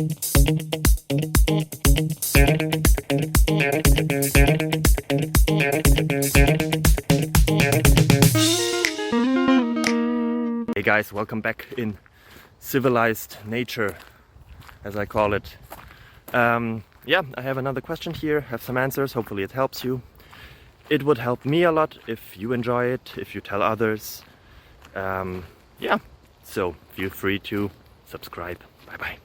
Hey guys, welcome back in civilized nature, as I call it. Yeah, I have another question here, have some answers, hopefully it helps you. It would help me a lot if you enjoy it, if you tell others. Yeah, so feel free to subscribe. Bye bye.